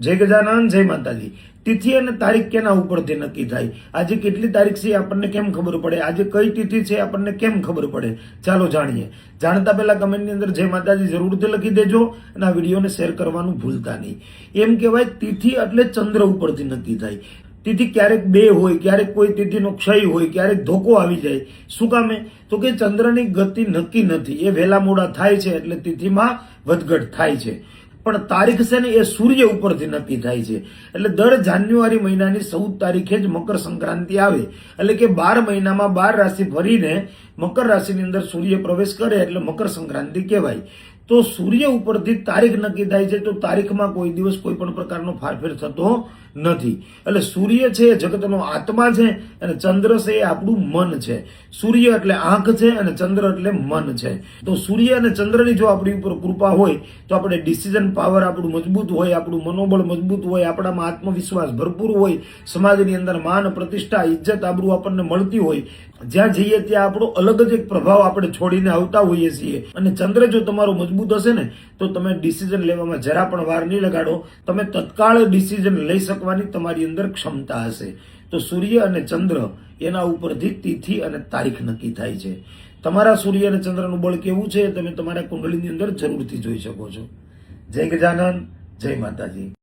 જય ગજાનન, જય માતાજી। તિથિ અને તારીખ કેના ઉપરથી નક્કી થાય? આજે કેટલી તારીખ છે આપણને કેમ ખબર પડે? આજે કઈ તિથિ છે આપણને કેમ ખબર પડે? ચાલો જાણીએ। જાણતા પહેલા કમેન્ટની અંદર જય માતાજી જરૂરથી લખી દેજો અને આ વિડીયોને શેર કરવાનું ભૂલતા નહીં। એમ કહેવાય તિથિ એટલે ચંદ્ર ઉપરથી નક્કી થાય। તિથિ ક્યારેક બે હોય, ક્યારેક કોઈ તિથિનો ક્ષય હોય, ક્યારેક ધોકો આવી જાય। શું કામે? તો કે ચંદ્રની ગતિ નક્કી નથી, એ વહેલા મોડા થાય છે એટલે તિથિમાં વધઘટ થાય છે। પણ તારીખ છે ને એ સૂર્ય ઉપરથી નક્કી થાય છે। એટલે દર જાન્યુઆરી મહિનાની 14 તારીખે જ મકર સંક્રાંતિ આવે, એટલે કે 12 મહિનામાં 12 રાશિ ફરીને મકર રાશિની અંદર સૂર્ય પ્રવેશ કરે એટલે મકર સંક્રાંતિ કહેવાય। તો સૂર્ય ઉપરથી તારીખ નક્કી થાય છે, તો તારીખમાં કોઈ દિવસ કોઈ પણ પ્રકારનો ફારફેર થતો નથી। એટલે સૂર્ય છે એ જગતનો આત્મા છે અને ચંદ્ર છે એ આપણું મન છે। સૂર્ય એટલે આંખ છે અને ચંદ્ર એટલે મન છે। તો સૂર્ય અને ચંદ્રની જો આપણી ઉપર કૃપા હોય તો આપણે ડિસિઝન પાવર આપણું મજબૂત હોય, આપણું મનોબળ મજબૂત હોય, આપણામાં આત્મવિશ્વાસ ભરપૂર હોય, સમાજની અંદર માન પ્રતિષ્ઠા ઇજ્જત આબરૂ આપણને મળતી હોય, જ્યાં જઈએ ત્યાં આપણો અલગ જ એક પ્રભાવ આપણે છોડીને આવતા હોઈએ છીએ। અને ચંદ્ર જો તમારો મજબૂત હશે ને તો તમે ડિસિઝન લેવામાં જરા પણ વાર નહીં લગાડો, તમે તત્કાળ ડિસિઝન લઈ શકવાની તમારી અંદર ક્ષમતા હશે। તો સૂર્ય અને ચંદ્ર એના ઉપરથી તિથિ અને તારીખ નક્કી થાય છે। તમારા સૂર્ય અને ચંદ્રનું બળ કેવું છે તમે તમારા કુંડળીની અંદર જરૂરથી જોઈ શકો છો। જય ગજાનન, જય માતાજી।